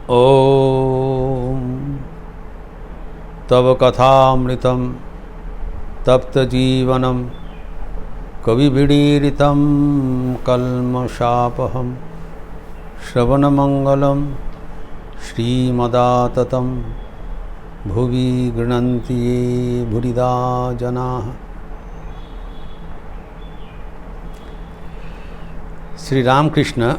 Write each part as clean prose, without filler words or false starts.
ॐ तव कथामृतं तप्तजीवनं कविभिडीरितं कल्मषापहं श्रवणमंगलं श्रीमदाततं भुवि गृह्णन्ति ये भूरिदा जनाः। श्री रामकृष्ण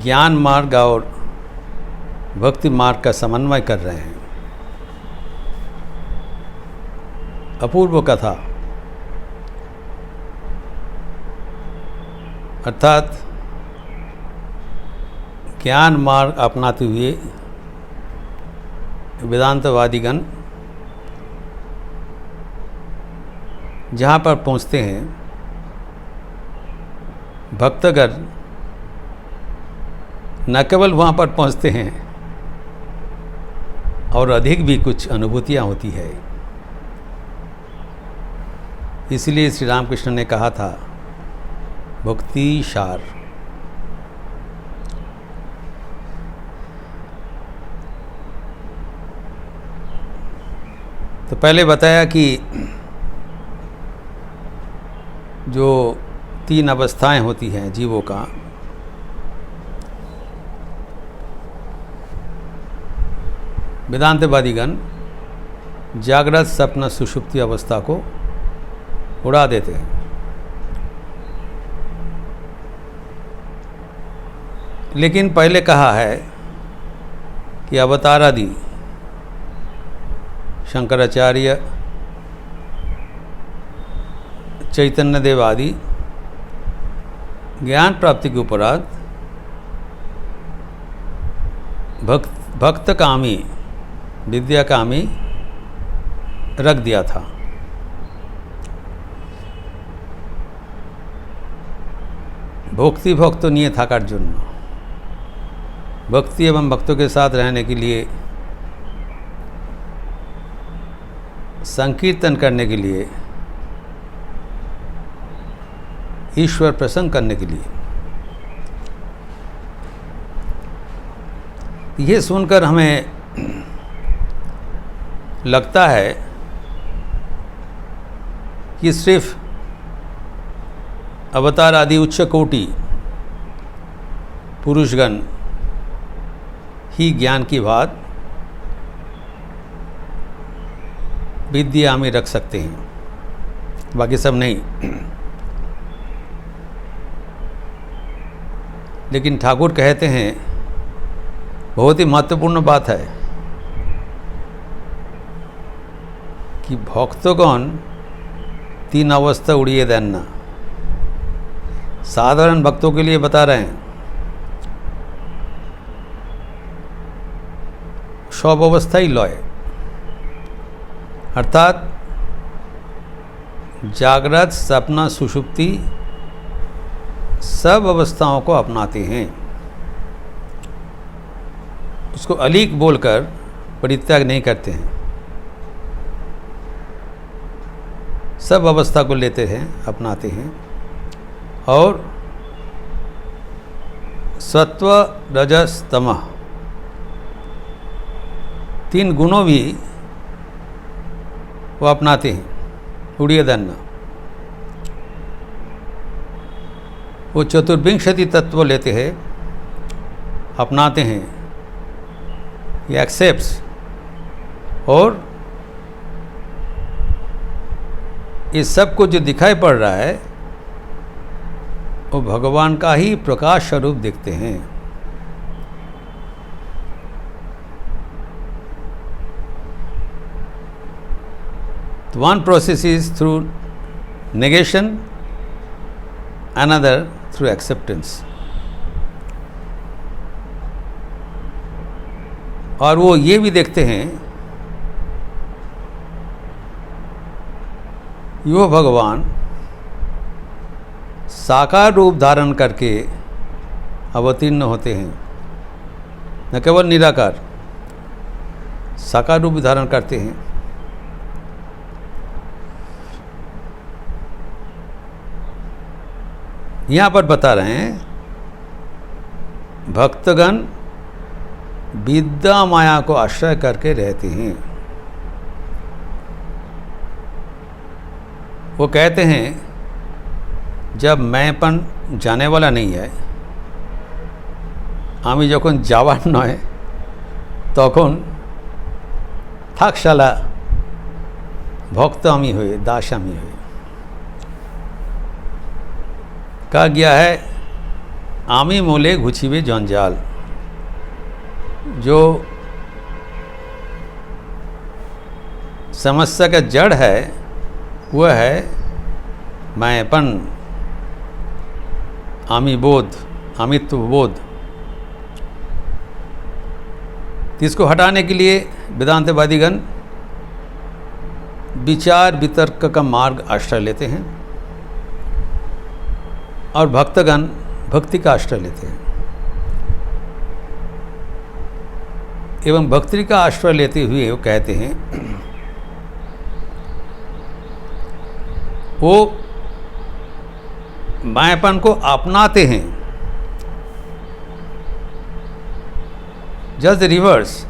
ज्ञान मार्ग और भक्ति मार्ग का समन्वय कर रहे हैं। अपूर्व कथा अर्थात ज्ञान मार्ग अपनाते हुए वेदांतवादीगण जहाँ पर पहुँचते हैं, भक्तगण न केवल वहाँ पर पहुँचते हैं और अधिक भी कुछ अनुभूतियाँ होती है। इसलिए श्री रामकृष्ण ने कहा था भक्ति सार। तो पहले बताया कि जो 3 अवस्थाएं होती हैं जीवों का, वेदांतवादीगण जागृत स्वप्न सुषुप्ति अवस्था को उड़ा देते हैं। लेकिन पहले कहा है कि अवतार आदि शंकराचार्य, चैतन्य देव आदि ज्ञान प्राप्ति के उपरांत भक्त कामी विद्या कामी रख दिया था। भक्ति भक्त निये थाकार जन्य, भक्ति एवं भक्तों के साथ रहने के लिए, संकीर्तन करने के लिए, ईश्वर प्रसन्न करने के लिए। ये सुनकर हमें लगता है कि सिर्फ अवतार आदि उच्च कोटि पुरुषगण ही ज्ञान की बात विद्या में रख सकते हैं, बाकी सब नहीं। लेकिन ठाकुर कहते हैं बहुत ही महत्वपूर्ण बात है कि भक्तगण 3 अवस्था उड़िए देना। साधारण भक्तों के लिए बता रहे हैं। सब अवस्था ही लय, अर्थात जागृत सपना सुषुप्ति सब अवस्थाओं को अपनाते हैं। उसको अलीक बोलकर परित्याग नहीं करते हैं, सब अवस्था को लेते हैं, अपनाते हैं। और सत्व रजस तमः 3 गुणों भी वो अपनाते हैं, उड़िए दन्ना। वो चतुर्विंशति तत्व लेते हैं, अपनाते हैं, ये एक्सेप्ट्स। और इस सब को जो दिखाई पड़ रहा है वो भगवान का ही प्रकाश स्वरूप दिखते हैं। तो one process is through negation, another through acceptance। और वो ये भी देखते हैं यो भगवान साकार रूप धारण करके अवतीर्ण होते हैं, न केवल निराकार, साकार रूप धारण करते हैं। यहाँ पर बता रहे हैं भक्तगण विद्या माया को आश्रय करके रहते हैं। वो कहते हैं जब मैंपन जाने वाला नहीं है, आमी যখন যাওয়ার নয় তখন থাকশালা ভক্ত আমি হয়ে দাস আমি হয়ে। कहा गया है आमी मोले घुचिबे जंजाल। जो समस्या का जड़ है वह है मैंपन, आमी बोध, अमित्व बोध। इसको हटाने के लिए वेदांतवादीगण विचार वितर्क का मार्ग आश्रय लेते हैं और भक्तगण भक्ति का आश्रय लेते हैं। एवं भक्ति का आश्रय लेते हुए वो कहते हैं वो मैंपन को अपनाते हैं। जस्ट रिवर्स,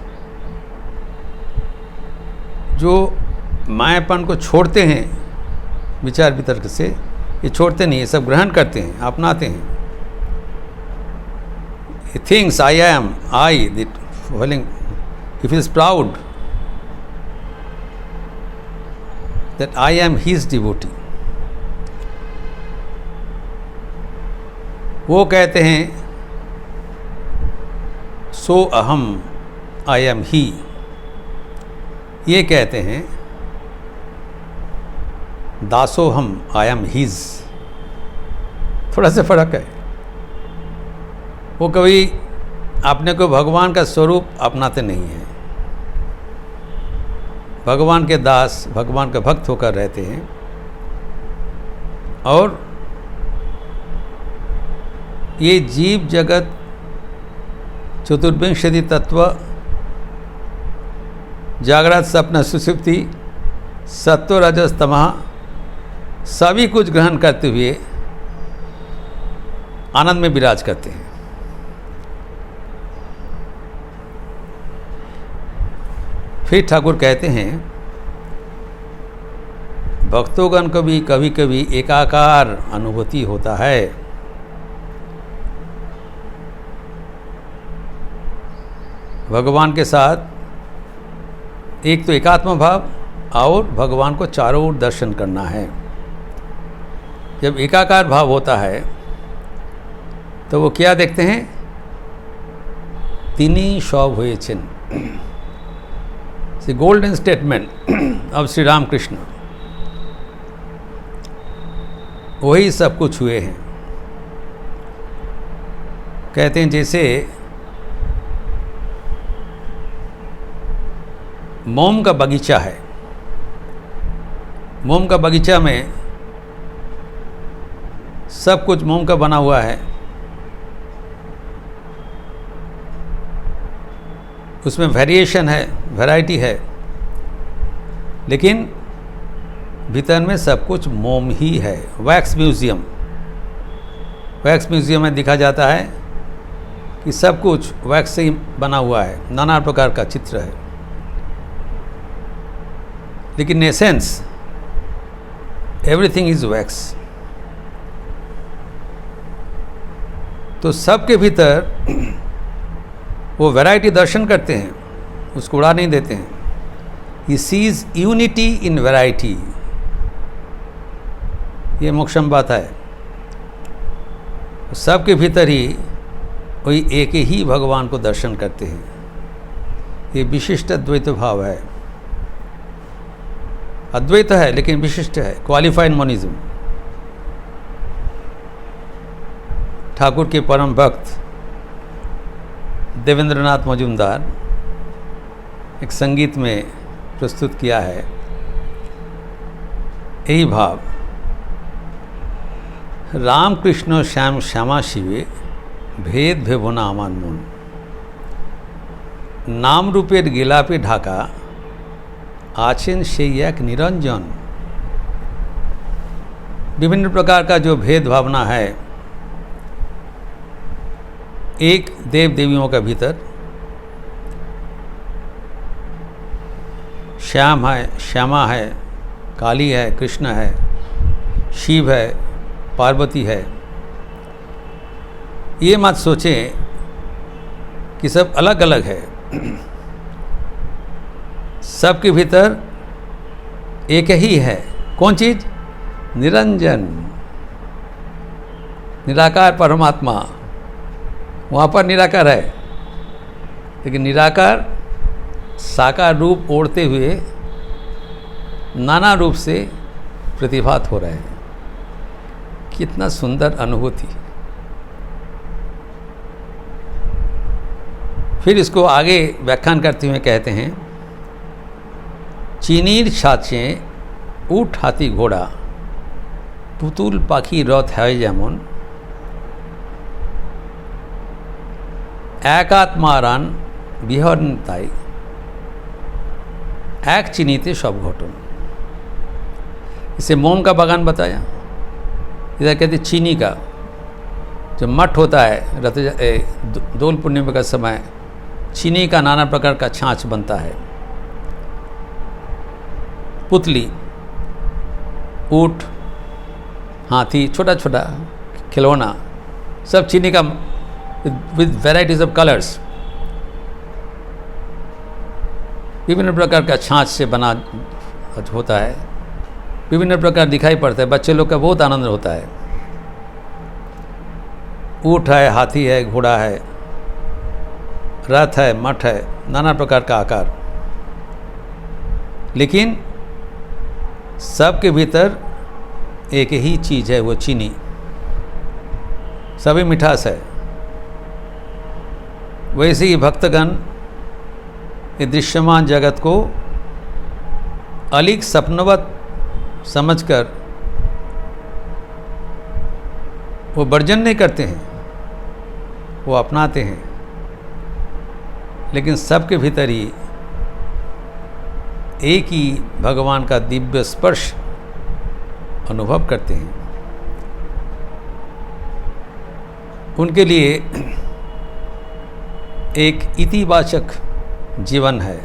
जो मैंपन को छोड़ते हैं विचार वितर्क से, ये छोड़ते नहीं, ये सब ग्रहण करते हैं, अपनाते हैं। He thinks I am, the feeling, he feels proud that I am his devotee. वो कहते हैं सो अहम आई एम ही, ये कहते हैं दासो हम आई एम हिज। थोड़ा सा फर्क है। वो कभी अपने को भगवान का स्वरूप अपनाते नहीं हैं, भगवान के दास, भगवान का भक्त होकर रहते हैं। और ये जीव जगत चतुर्विंशति तत्व, जागृत स्वप्न सुषुप्ति, सत्व रजस तमः, सभी कुछ ग्रहण करते हुए आनंद में विराज करते हैं। फिर ठाकुर कहते हैं भक्तोगण को भी कभी कभी एकाकार अनुभूति होता है। भगवान के साथ एक तो एकात्म भाव और भगवान को चारों ओर दर्शन करना है। जब एकाकार भाव होता है तो वो क्या देखते हैं, तिनी सब हयेछेन, golden statement of Shri Ramakrishna, वही सब कुछ हुए हैं। कहते हैं जैसे मोम का बगीचा है, मोम का बगीचा में सब कुछ मोम का बना हुआ है, उसमें वेरिएशन है, वैरायटी है, लेकिन भीतर में सब कुछ मोम ही है। वैक्स म्यूज़ियम, वैक्स म्यूज़ियम में दिखा जाता है कि सब कुछ वैक्स से ही बना हुआ है, नाना प्रकार का चित्र है, लेकिन एसेंस एवरीथिंग इज वैक्स। तो सबके भीतर वो वैरायटी दर्शन करते हैं, उसको उड़ा नहीं देते हैं। He sees unity in variety, ये मोक्षम बात है। सबके भीतर ही वही एक ही भगवान को दर्शन करते हैं। ये विशिष्ट द्वैत भाव है, अद्वैत है लेकिन विशिष्ट है, क्वालिफाइड मोनिज्म। ठाकुर के परम भक्त देवेंद्रनाथ मजूमदार एक संगीत में प्रस्तुत किया है यही भाव, राम कृष्ण श्याम श्यामा शिवे भेद भेबना आमान मन, नाम रूपेर गिलापे ढाका आছেন সেই এক निरंजन। विभिन्न प्रकार का जो भेद भावना है एक देव देवियों का भीतर श्याम है, श्यामा है, काली है, कृष्ण है, शिव है, पार्वती है। ये मत सोचें कि सब अलग अलग है। सबके भीतर एक ही है। कौन चीज़? निरंजन, निराकार परमात्मा। वहाँ पर निराकार है, लेकिन निराकार साकार रूप ओढ़ते हुए नाना रूप से प्रतिभात हो रहे हैं। कितना सुंदर अनुभूति। फिर इसको आगे व्याख्यान करते हुए कहते हैं, चीनीर छाछें ऊट हाथी घोड़ा पुतुल पाखी रथ है जेमन एकात्मारान बिहरन ताई एक चिनीते सब घटन। इसे मोम का बागान बताया। इधर कहते चीनी का जो मठ होता है दोल पूर्णिमा का समय, चीनी का नाना प्रकार का छाछ बनता है। पुतली, ऊँट, हाथी, छोटा छोटा खिलौना, सब चीनी का विद वेराइटीज ऑफ कलर्स, विभिन्न प्रकार का छाछ से बना होता है। विभिन्न प्रकार दिखाई पड़ता है। बच्चे लोग का बहुत आनंद होता है। ऊँट है, हाथी है, घोड़ा है, रथ है, मठ है, नाना प्रकार का आकार। लेकिन सबके भीतर एक ही चीज़ है, वो चीनी। सभी मिठास है। वैसे ही भक्तगण ये दृश्यमान जगत को अलिक सपनवत समझकर वो वर्जन नहीं करते हैं, वो अपनाते हैं। लेकिन सबके भीतर ही एक ही भगवान का दिव्य स्पर्श अनुभव करते हैं। उनके लिए एक इतिवाचक जीवन है,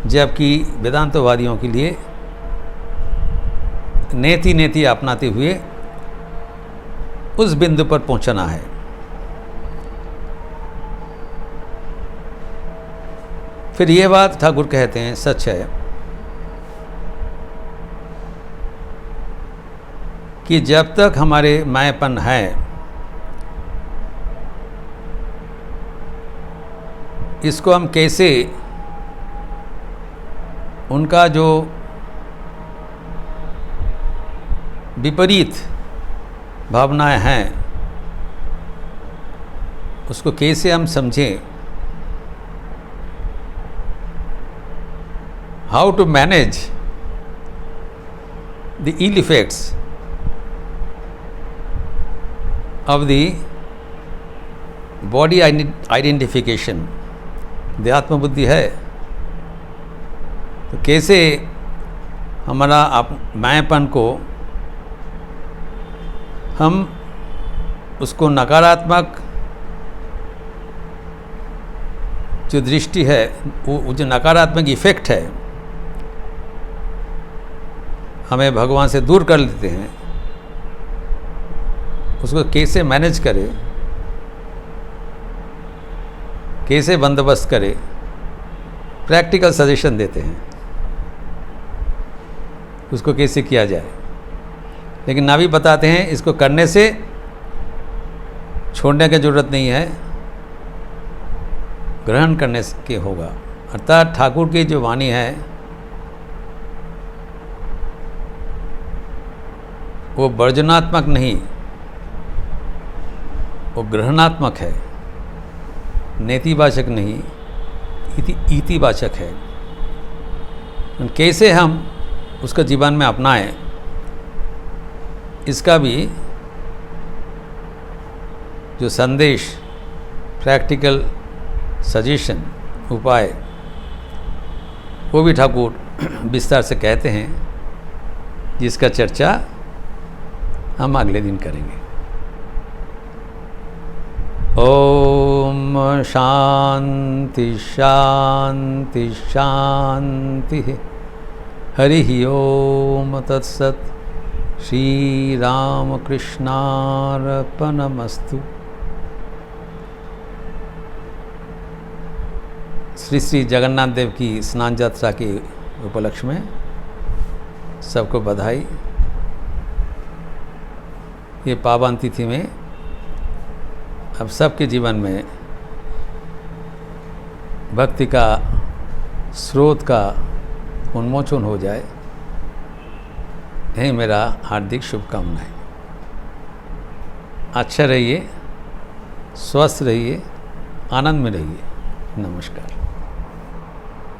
जबकि वेदांतवादियों के लिए नेति नेति अपनाते हुए उस बिंदु पर पहुंचना है। फिर यह बात ठाकुर कहते हैं सच है कि जब तक हमारे मैंपन है, इसको हम कैसे उनका जो विपरीत भावनाएं हैं उसको कैसे हम समझें, how to manage the ill effects of the body identification, the आत्मबुद्धि है, तो कैसे हमारा मैंपन को हम उसको नकारात्मक जो दृष्टि है, वो जो नकारात्मक इफेक्ट है हमें भगवान से दूर कर लेते हैं, उसको कैसे मैनेज करे, कैसे बंदोबस्त करे, प्रैक्टिकल सजेशन देते हैं उसको कैसे किया जाए। लेकिन नाभी बताते हैं इसको करने से छोड़ने की ज़रूरत नहीं है, ग्रहण करने के होगा। अर्थात ठाकुर की जो वाणी है वो वर्जनात्मक नहीं, वो ग्रहणात्मक है, नेतिवाचक नहीं, इतिवाचक है। कैसे हम उसका जीवन में अपनाएं, इसका भी जो संदेश, प्रैक्टिकल सजेशन, उपाय, वो भी ठाकुर विस्तार से कहते हैं, जिसका चर्चा हम अगले दिन करेंगे। ओम शांति शांति शांति। हरि ओम तत्सत। श्री राम कृष्णार्पणमस्तु। श्री श्री जगन्नाथ देव की स्नान यात्रा के उपलक्ष्य में सबको बधाई। ये पावन तिथि में अब सबके जीवन में भक्ति का स्रोत का उन्मोचन हो जाए, यही मेरा हार्दिक शुभकामनाएं। अच्छा रहिए, स्वस्थ रहिए, आनंद में रहिए। नमस्कार।